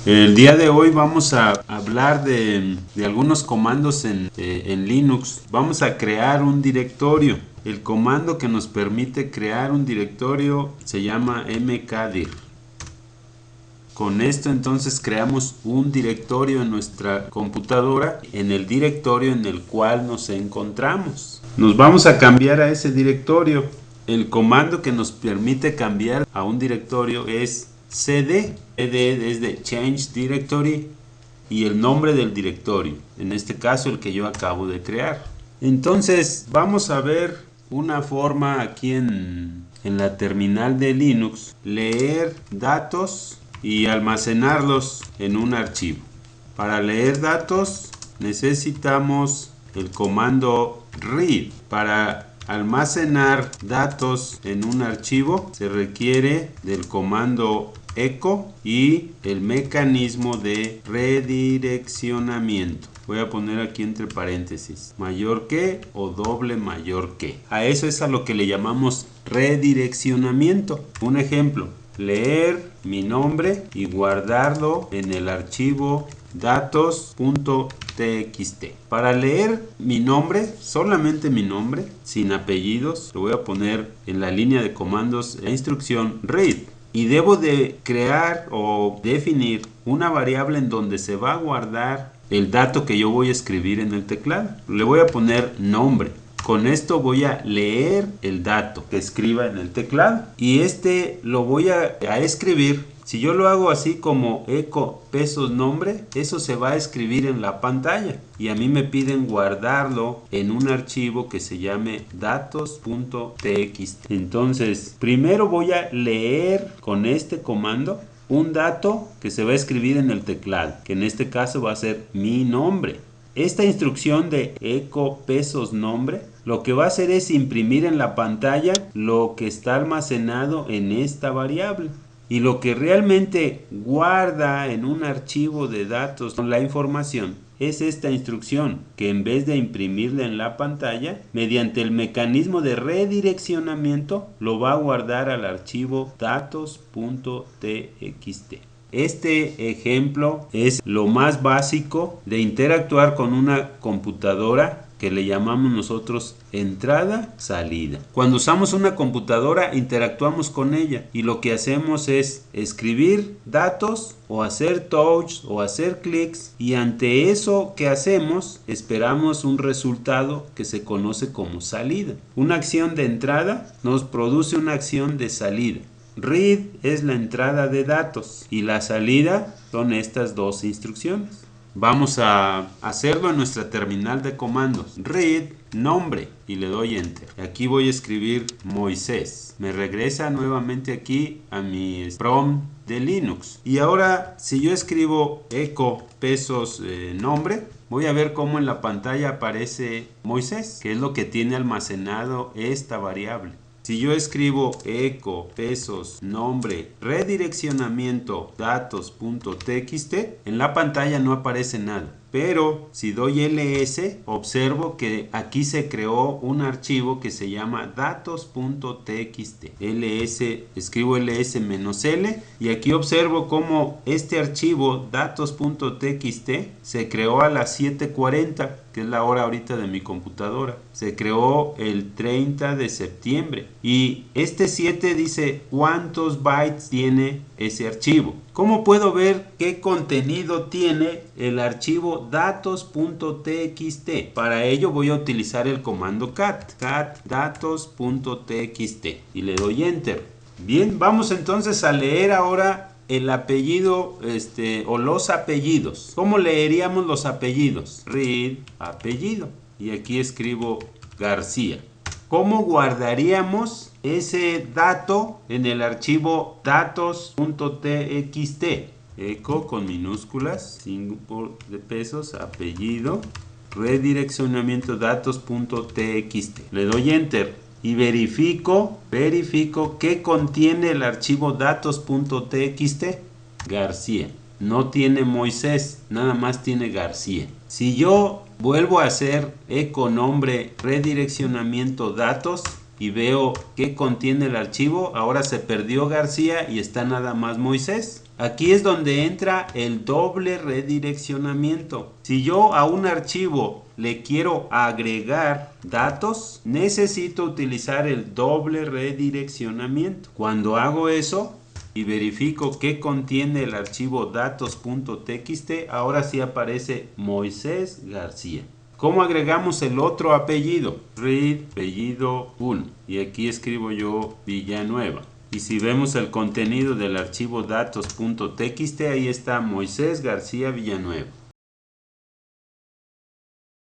El día de hoy vamos a hablar de algunos comandos en Linux. Vamos a crear un directorio. El comando que nos permite crear un directorio se llama mkdir. Con esto entonces creamos un directorio en nuestra computadora, en el directorio en el cual nos encontramos. Nos vamos a cambiar a ese directorio. El comando que nos permite cambiar a un directorio es cd. cd es de change directory y el nombre del directorio, en este caso el que yo acabo de crear. Entonces vamos a ver una forma aquí en la terminal de Linux, leer datos y almacenarlos en un archivo. Para leer datos necesitamos el comando read. Para almacenar datos en un archivo se requiere del comando echo y el mecanismo de redireccionamiento. Voy a poner aquí entre paréntesis mayor que o doble mayor que. A eso es a lo que le llamamos redireccionamiento. Un ejemplo: leer mi nombre y guardarlo en el archivo datos.txt. Para leer mi nombre, solamente mi nombre, sin apellidos, lo voy a poner en la línea de comandos la instrucción read. Y debo de crear o definir una variable en donde se va a guardar el dato que yo voy a escribir en el teclado. Le voy a poner nombre. Con esto voy a leer el dato que escriba en el teclado. Y lo voy a escribir. Si yo lo hago así como echo pesos nombre, eso se va a escribir en la pantalla. Y a mí me piden guardarlo en un archivo que se llame datos.txt. Entonces, primero voy a leer con este comando un dato que se va a escribir en el teclado, que en este caso va a ser mi nombre. Esta instrucción de echo pesos nombre lo que va a hacer es imprimir en la pantalla lo que está almacenado en esta variable. Y lo que realmente guarda en un archivo de datos con la información es esta instrucción, que en vez de imprimirla en la pantalla, mediante el mecanismo de redireccionamiento lo va a guardar al archivo datos.txt. Este ejemplo es lo más básico de interactuar con una computadora, que le llamamos nosotros entrada, salida. Cuando usamos una computadora interactuamos con ella y lo que hacemos es escribir datos o hacer touch o hacer clics, y ante eso que hacemos esperamos un resultado que se conoce como salida. Una acción de entrada nos produce una acción de salida. Read es la entrada de datos y la salida son estas dos instrucciones. Vamos a hacerlo en nuestra terminal de comandos. Read nombre y le doy enter. Aquí voy a escribir Moisés. Me regresa nuevamente aquí a mi prompt de Linux. Y ahora si yo escribo echo pesos nombre, voy a ver cómo en la pantalla aparece Moisés, que es lo que tiene almacenado esta variable. Si yo escribo echo pesos nombre redireccionamiento datos.txt, en la pantalla no aparece nada. Pero si doy ls, observo que aquí se creó un archivo que se llama datos.txt. Escribo ls-l y aquí observo cómo este archivo datos.txt se creó a las 7:40, que es la hora ahorita de mi computadora. Se creó el 30 de septiembre. Y este 7 dice cuántos bytes tiene ese archivo. ¿Cómo puedo ver qué contenido tiene el archivo datos.txt? Para ello voy a utilizar el comando cat datos.txt y le doy enter. Bien, vamos entonces a leer ahora el apellido o los apellidos. ¿Cómo leeríamos los apellidos? Read apellido y aquí escribo García. ¿Cómo guardaríamos ese dato en el archivo datos.txt? Echo con minúsculas, 5 de pesos, apellido, redireccionamiento datos.txt. Le doy enter y verifico qué contiene el archivo datos.txt. García. No tiene Moisés, nada más tiene García. Si yo vuelvo a hacer echo nombre redireccionamiento datos y veo qué contiene el archivo, ahora se perdió García y está nada más Moisés. Aquí es donde entra el doble redireccionamiento. Si yo a un archivo le quiero agregar datos, necesito utilizar el doble redireccionamiento. Cuando hago eso y verifico qué contiene el archivo datos.txt, ahora sí aparece Moisés García. ¿Cómo agregamos el otro apellido? Read apellido 1. Y aquí escribo yo Villanueva. Y si vemos el contenido del archivo datos.txt, ahí está Moisés García Villanueva.